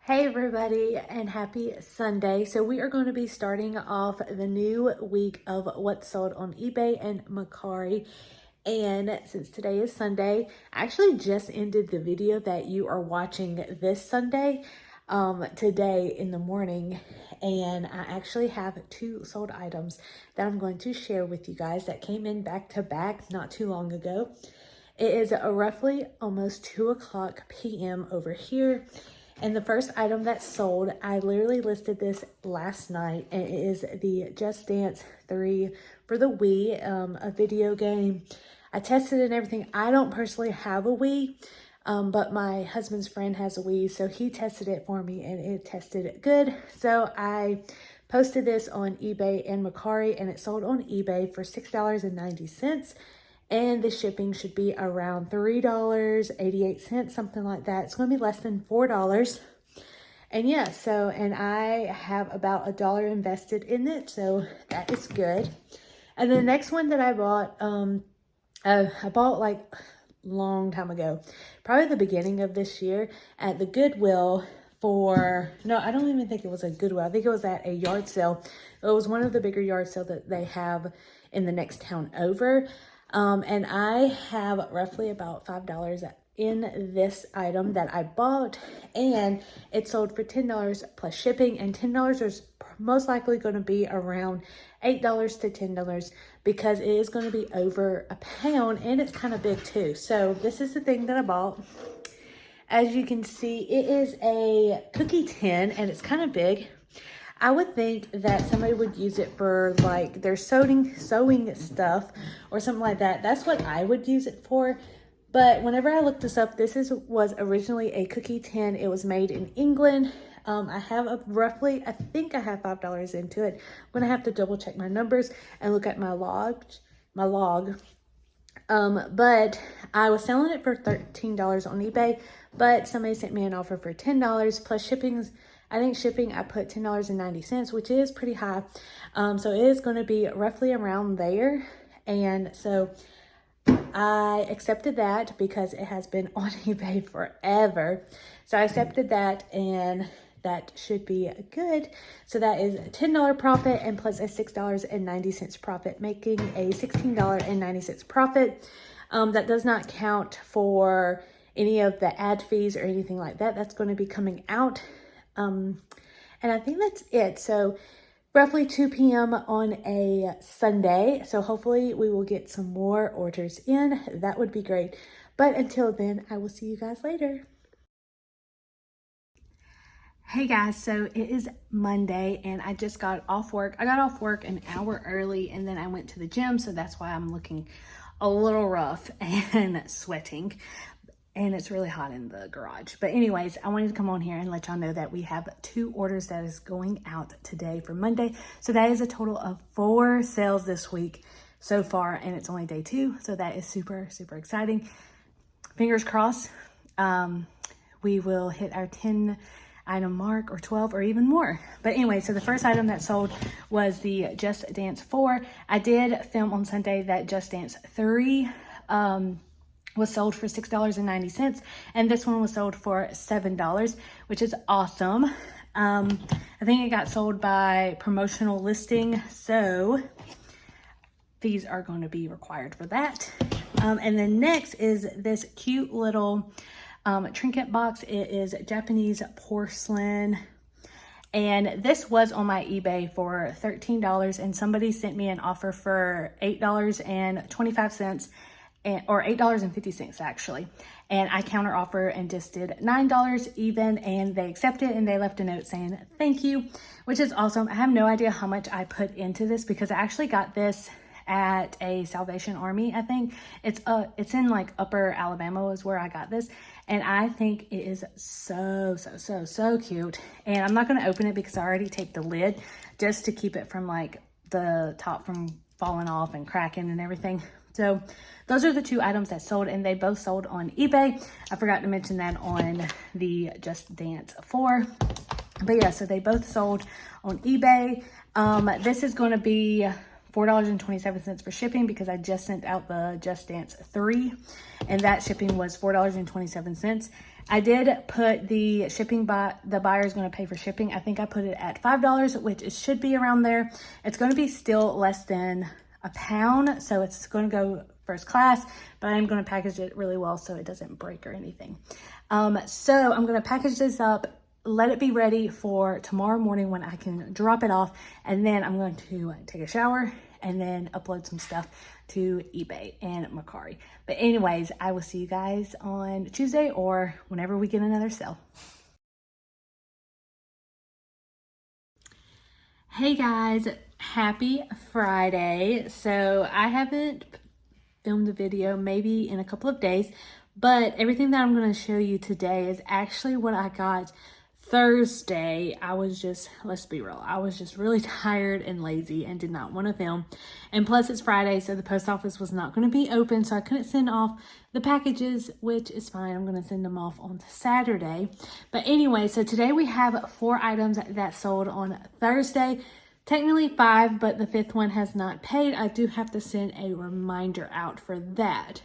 Hey everybody, and happy Sunday. So we are going to be starting off the new week of what's sold on eBay and Mercari. And since today is Sunday, I actually just ended the video that you are watching this Sunday, today in the morning. And I actually have two sold items that I'm going to share with you guys that came in back to back not too long ago. It is roughly almost 2 p.m. over here. And the first item that sold, I literally listed this last night, and it is the Just Dance 3 for the Wii, a video game. I tested it and everything. I don't personally have a Wii, but my husband's friend has a Wii, so he tested it for me, and it tested good. So I posted this on eBay and Mercari, and it sold on eBay for $6.90. And the shipping should be around $3.88, something like that. It's going to be less than $4. And yeah, and I have about $1 invested in it, so that is good. And the next one that I bought, I bought like long time ago, probably the beginning of this year at the GoodWill no, I don't even think it was a GoodWill. I think it was at a yard sale. It was one of the bigger yard sales that they have in the next town over. And I have roughly about $5 in this item that I bought, and it sold for $10 plus shipping, and $10 is most likely going to be around $8 to $10 because it is going to be over a pound, and it's kind of big too. So this is the thing that I bought. As you can see, it is a cookie tin, and it's kind of big. I would think that somebody would use it for like their sewing stuff or something like that. That's what I would use it for. But whenever I looked this up, this was originally a cookie tin. It was made in England. I have I think I have $5 into it. I'm going to have to double check my numbers and look at my log. But I was selling it for $13 on eBay, but somebody sent me an offer for $10 plus shipping. I think shipping, I put $10.90, which is pretty high. So it is going to be roughly around there. And so I accepted that because it has been on eBay forever. So I accepted that, and that should be good. So that is a $10 profit and plus a $6.90 profit, making a $16.90 profit. That does not count for any of the ad fees or anything like that. That's going to be coming out. And I think that's it. So roughly 2 p.m. on a Sunday. So hopefully we will get some more orders in. That would be great. But until then, I will see you guys later. Hey guys, so it is Monday and I just got off work. I got off work an hour early, and then I went to the gym. So that's why I'm looking a little rough and sweating. And it's really hot in the garage. But anyways, I wanted to come on here and let y'all know that we have 2 orders that is going out today for Monday. So that is a total of 4 sales this week so far, and it's only day 2. So that is super, super exciting. Fingers crossed, we will hit our 10 item mark, or 12, or even more. But anyway, so the first item that sold was the Just Dance 4. I did film on Sunday that Just Dance 3, was sold for $6.90, and this one was sold for $7, which is awesome. I think it got sold by promotional listing, so fees are going to be required for that. And then next is this cute little trinket box. It is Japanese porcelain, and this was on my eBay for $13, and somebody sent me an offer for $8.25, or $8.50 actually, and I counter offer and just did $9 even, and they accepted, and they left a note saying thank you, which is awesome. I have no idea how much I put into this because I actually got this at a Salvation Army. I think it's in like Upper Alabama is where I got this, and I think it is so cute. And I'm not going to open it because I already taped the lid just to keep it from like the top from falling off and cracking and everything. So those are the 2 items that sold, and they both sold on eBay. I forgot to mention that on the Just Dance 4. But yeah, so they both sold on eBay. This is going to be $4.27 for shipping because I just sent out the Just Dance 3 and that shipping was $4.27. I did put the shipping the buyer is going to pay for shipping. I think I put it at $5, which it should be around there. It's going to be still less than a pound, so it's going to go first class, but I'm going to package it really well so it doesn't break or anything. So I'm going to package this up, let it be ready for tomorrow morning when I can drop it off, and then I'm going to take a shower and then upload some stuff to eBay and Mercari. But anyways, I will see you guys on Tuesday or whenever we get another sale. Hey guys, happy Friday. So I haven't filmed a video maybe in a couple of days, but everything that I'm going to show you today is actually what I got Thursday. I was just, let's be real, I was just really tired and lazy and did not want to film. And plus it's Friday, so the post office was not going to be open, so I couldn't send off the packages, which is fine. I'm going to send them off on Saturday. But anyway, so today we have 4 items that sold on Thursday. Technically 5, but the 5th one has not paid. I do have to send a reminder out for that.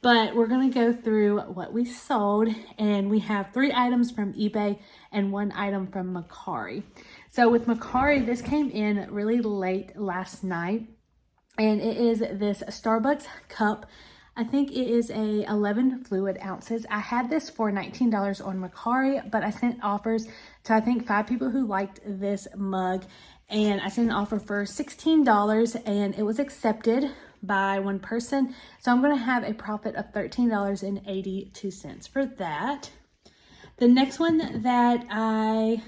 But we're going to go through what we sold, and we have 3 items from eBay and 1 item from Mercari. So with Mercari, this came in really late last night, and it is this Starbucks cup. I think it is a 11 fluid ounces. I had this for $19 on Mercari, but I sent offers to I think 5 people who liked this mug, and I sent an offer for $16 and it was accepted by 1 person. So I'm going to have a profit of $13.82 for that. The next one that I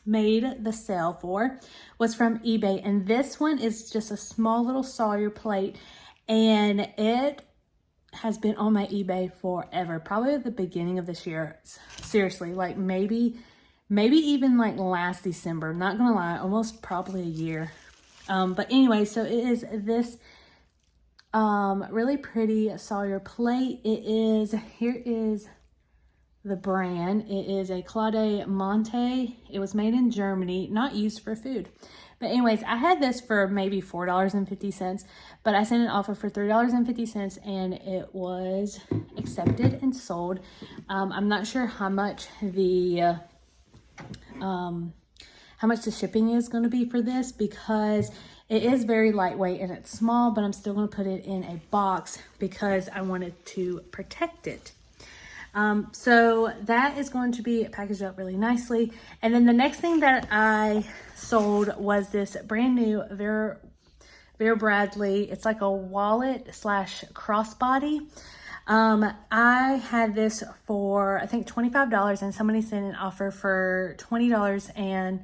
made the sale for was from eBay, and this one is just a small little Sawyer plate, and it has been on my eBay forever, probably at the beginning of this year. Seriously, like maybe even like last December, not gonna lie, almost probably a year. But anyway, so it is this really pretty Sawyer plate. Here is the brand. It is a Claude Monte. It was made in Germany, not used for food. But anyways, I had this for maybe $4.50, but I sent an offer for $3.50 and it was accepted and sold. I'm not sure how much the shipping is going to be for this, because it is very lightweight and it's small, but I'm still going to put it in a box because I wanted to protect it. So that is going to be packaged up really nicely. And then the next thing that I sold was this brand new Vera Bradley. It's like a wallet / crossbody. I had this for I think $25, and somebody sent an offer for $20 and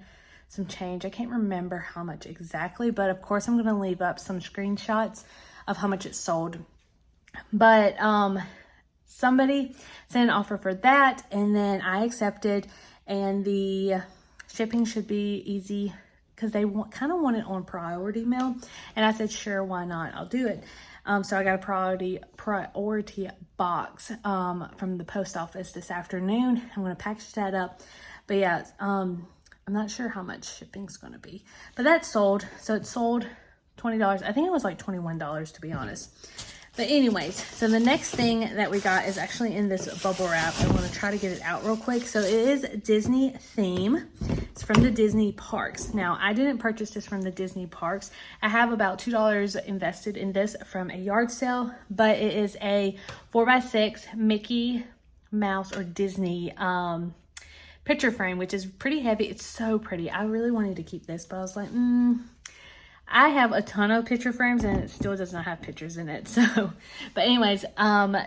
some change. I can't remember how much exactly, but of course I'm going to leave up some screenshots of how much it sold. But somebody sent an offer for that, and then I accepted, and the shipping should be easy because they kind of want it on priority mail, and I said sure, why not, I'll do it. So I got a priority box from the post office this afternoon. I'm going to package that up. But yeah, I'm not sure how much shipping's going to be. But that sold. So it sold $20. I think it was like $21 to be honest. But anyways, so the next thing that we got is actually in this bubble wrap. I want to try to get it out real quick. So it is Disney theme. It's from the Disney parks. Now, I didn't purchase this from the Disney parks. I have about $2 invested in this from a yard sale, but it is a 4x6 Mickey Mouse or Disney picture frame, which is pretty heavy. It's so pretty. I really wanted to keep this, but I was like, I have a ton of picture frames and it still does not have pictures in it. So, but anyways,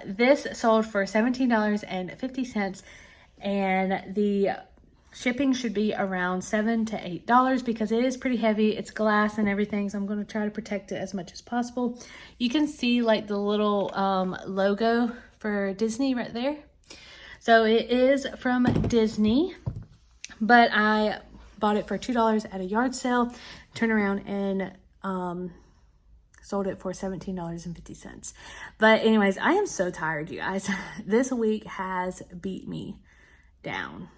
this sold for $17.50, and the shipping should be around $7 to $8 because it is pretty heavy. It's glass and everything, so I'm going to try to protect it as much as possible. You can see like the little logo for Disney right there. So it is from Disney, but I bought it for $2 at a yard sale, turned around and sold it for $17.50. But anyways, I am so tired, you guys. This week has beat me down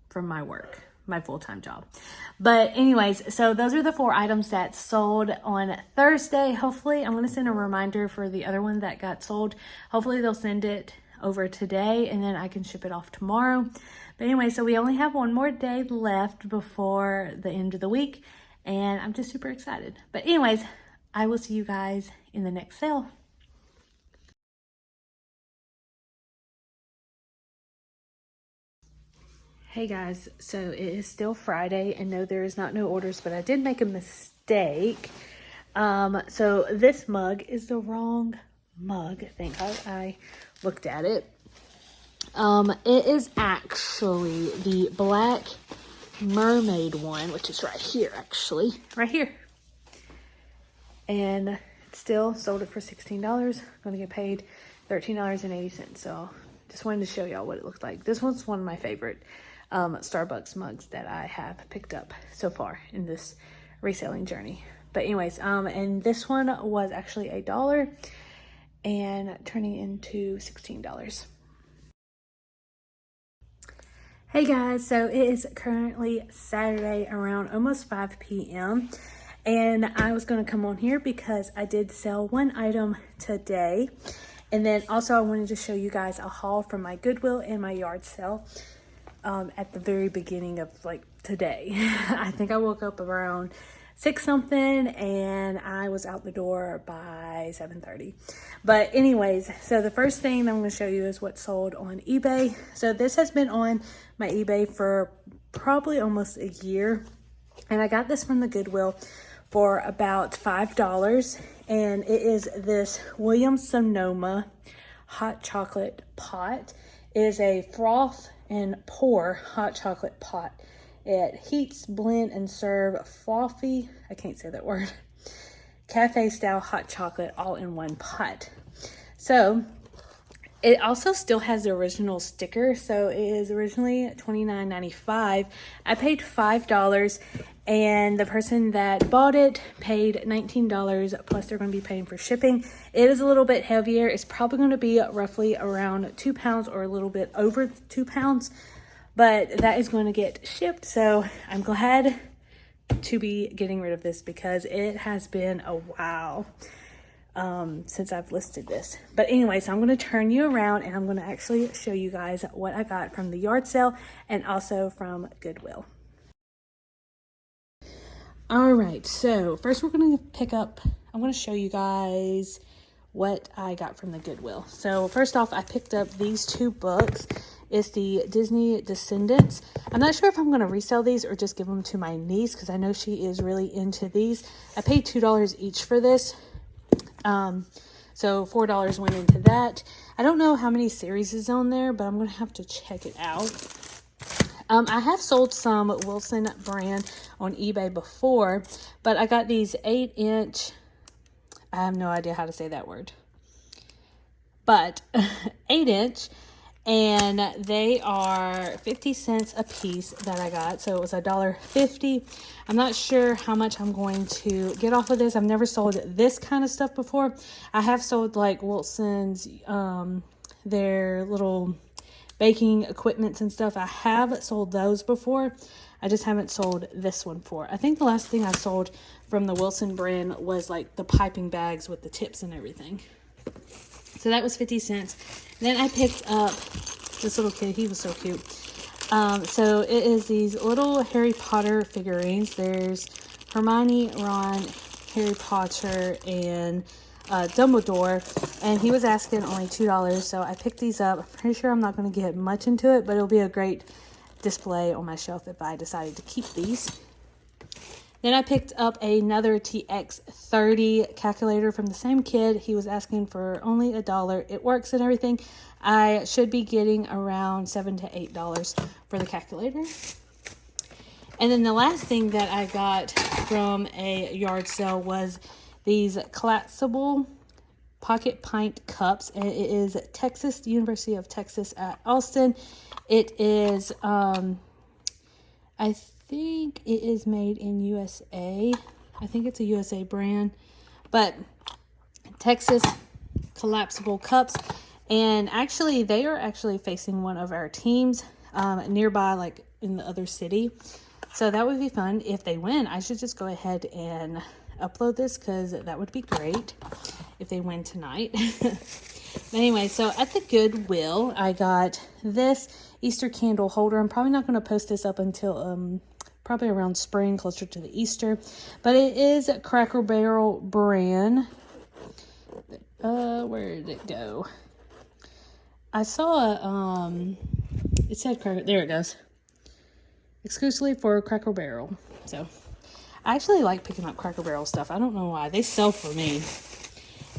from my work. my full-time job. But anyways, so those are the 4 items that sold on Thursday. Hopefully, I'm going to send a reminder for the other one that got sold. Hopefully, they'll send it over today and then I can ship it off tomorrow. But anyway, so we only have one more day left before the end of the week, and I'm just super excited. But anyways, I will see you guys in the next sale. Hey guys, so it is still Friday, and no, there is not no orders, but I did make a mistake. So this mug is the wrong mug. Thank God I looked at it. It is actually the Black Mermaid one, which is right here, actually. Right here. And it's still sold it for $16. I'm going to get paid $13.80. So just wanted to show y'all what it looked like. This one's one of my favorite Starbucks mugs that I have picked up so far in this reselling journey. But anyways, and this one was actually $1 and turning into $16. Hey guys, so it is currently Saturday around almost 5 p.m. and I was going to come on here because I did sell one item today. And then also I wanted to show you guys a haul from my Goodwill and my yard sale at the very beginning of like today. I think I woke up around 6 something and I was out the door by 7:30. But anyways, so the first thing I'm going to show you is what sold on eBay. So this has been on my eBay for probably almost a year, and I got this from the Goodwill for about $5, and it is this Williams Sonoma hot chocolate pot. It is a froth and pour hot chocolate pot. It heats, blend, and serve frothy, I can't say that word, cafe style hot chocolate all in one pot. So it also still has the original sticker. So it is originally $29.95. I paid $5, and the person that bought it paid $19, plus they're going to be paying for shipping. It is a little bit heavier. It's probably going to be roughly around 2 pounds or a little bit over 2 pounds, but that is going to get shipped. So I'm glad to be getting rid of this because it has been a while since I've listed this. But anyway, so I'm going to turn you around and I'm going to actually show you guys what I got from the yard sale and also from Goodwill. All right, so first we're going to I'm going to show you guys what I got from the Goodwill. So first off, I picked up these 2 books. It's the Disney Descendants. I'm not sure if I'm going to resell these or just give them to my niece because I know she is really into these. I paid $2 each for this. So $4 went into that. I don't know how many series is on there, but I'm going to have to check it out. I have sold some Wilson brand on eBay before, but I got these 8-inch, I have no idea how to say that word, but 8-inch, and they are 50 cents a piece that I got. So it was $1.50. I'm not sure how much I'm going to get off of this. I've never sold this kind of stuff before. I have sold like Wilson's, their little baking equipments and stuff. I have sold those before. I just haven't sold this one before. I think the last thing I sold from the Wilson brand was like the piping bags with the tips and everything. So that was 50 cents. Then I picked up this little kid. He was so cute. So it is these little Harry Potter figurines. There's Hermione, Ron, Harry Potter, and Dumbledore, and he was asking only $2, so I picked these up. I'm pretty sure I'm not going to get much into it, but it'll be a great display on my shelf if I decided to keep these. Then I picked up another TX30 calculator from the same kid. He was asking for only $1. It works and everything. I should be getting around $7 to $8 for the calculator. And then the last thing that I got from a yard sale was these collapsible pocket pint cups, and it is Texas, University of Texas at Austin. It is, I think it is made in USA. I think it's a USA brand, but Texas collapsible cups. And actually, they are actually facing one of our teams nearby, like in the other city. So that would be fun. If they win, I should just go ahead and upload this because that would be great if they win tonight. But anyway, so at the Goodwill, I got this Easter candle holder. I'm probably not going to post this up until probably around spring, closer to the Easter. But it is Cracker Barrel brand. Where did it go? I saw it said Cracker, there it goes. Exclusively for Cracker Barrel. So I actually like picking up Cracker Barrel stuff. I don't know why. They sell for me.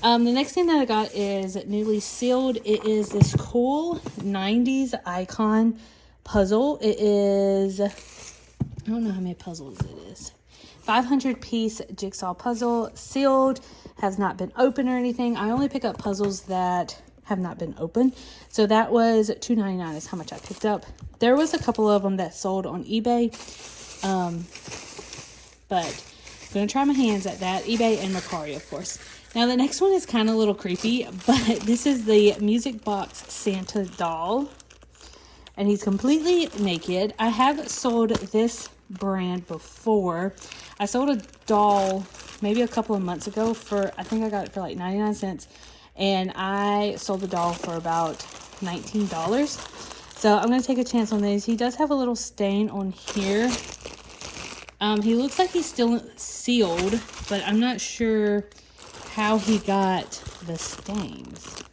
The next thing that I got is newly sealed. It is this cool 90s icon puzzle. It is, I don't know how many puzzles it is. 500-piece jigsaw puzzle, sealed, has not been opened or anything. I only pick up puzzles that have not been opened. So that was $2.99 is how much I picked up. There was a couple of them that sold on eBay. But I'm going to try my hands at that. eBay and Mercari, of course. Now, the next one is kind of a little creepy, but this is the Music Box Santa doll. And he's completely naked. I have sold this brand before. I sold a doll maybe a couple of months ago for, I think I got it for like 99 cents. And I sold the doll for about $19. So I'm going to take a chance on these. He does have a little stain on here. He looks like he's still sealed, but I'm not sure how he got the stains.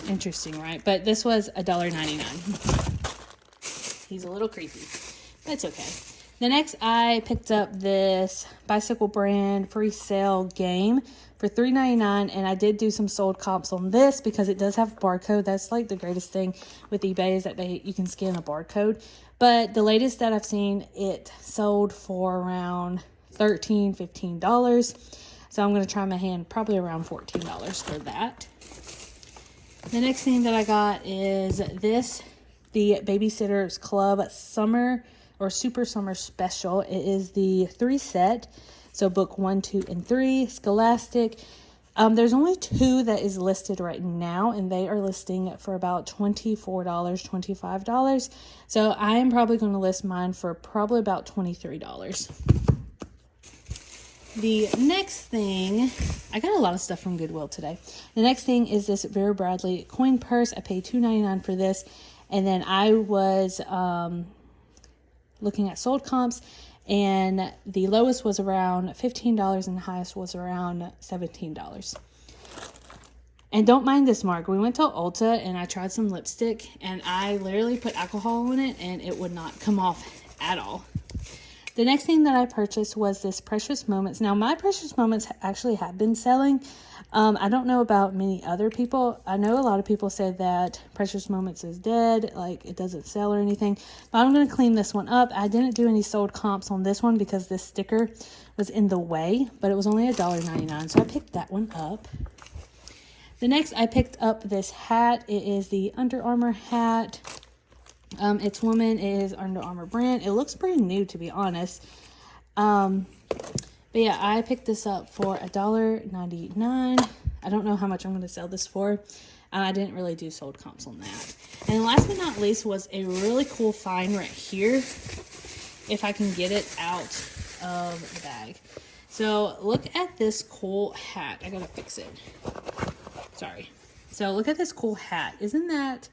Interesting, right? But this was $1.99. He's a little creepy, but it's okay. The next, I picked up this bicycle brand free sale game for $3.99, and I did do some sold comps on this because it does have a barcode. That's like the greatest thing with eBay is that you can scan a barcode. But the latest that I've seen, it sold for around $13, $15. So I'm going to try my hand probably around $14 for that. The next thing that I got is this, the Babysitters Club Summer or Super Summer Special. It is the 3 set. So book 1, 2, and 3, Scholastic. There's only 2 that is listed right now, and they are listing for about $24, $25. So I am probably going to list mine for probably about $23. The next thing, I got a lot of stuff from Goodwill today. The next thing is this Vera Bradley coin purse. I paid $2.99 for this, and then I was looking at sold comps, and the lowest was around $15 and the highest was around $17. And don't mind this, Mark. We went to Ulta and I tried some lipstick and I literally put alcohol on it and it would not come off at all. The next thing that I purchased was this Precious Moments. Now, my Precious Moments actually have been selling. I don't know about many other people. I know a lot of people said that Precious Moments is dead, like it doesn't sell or anything. But I'm going to clean this one up. I didn't do any sold comps on this one because this sticker was in the way, but it was only $1.99, so I picked that one up. The next, I picked up this hat. It is the Under Armour hat. It's woman. It is Under Armour brand. It looks brand new, to be honest. But yeah, I picked this up for $1.99. I don't know how much I'm going to sell this for. I didn't really do sold comps on that. And last but not least was a really cool find right here, if I can get it out of the bag. So look at this cool hat. I gotta fix it. Sorry. So look at this cool hat. Isn't that...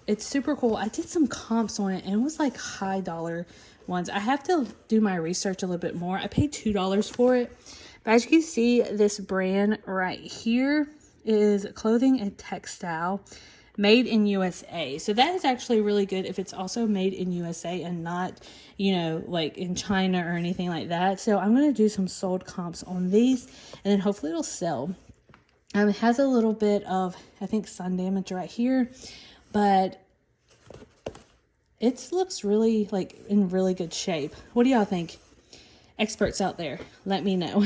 It's super cool. I did some comps on it and it was like high dollar ones. I have to do my research a little bit more. I paid $2 for it. But as you can see, this brand right here is clothing and textile made in USA. So that is actually really good if it's also made in USA and not, you know, like in China or anything like that. So I'm going to do some sold comps on these and then hopefully it'll sell. It has a little bit of, I think, sun damage right here. But it looks really, like, in really good shape. What do y'all think? Experts out there, let me know.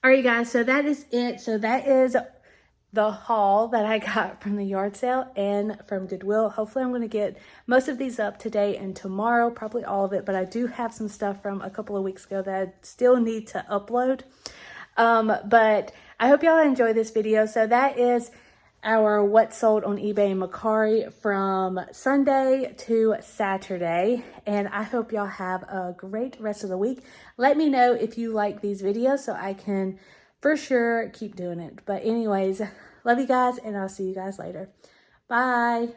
All right, guys, so that is it. So that is the haul that I got from the yard sale and from Goodwill. Hopefully I'm going to get most of these up today and tomorrow, probably all of it. But I do have some stuff from a couple of weeks ago that I still need to upload. But I hope y'all enjoy this video. So that is our what sold on eBay and Mercari from Sunday to Saturday. And I hope y'all have a great rest of the week. Let me know if you like these videos so I can for sure keep doing it. But anyways, love you guys, and I'll see you guys later. Bye.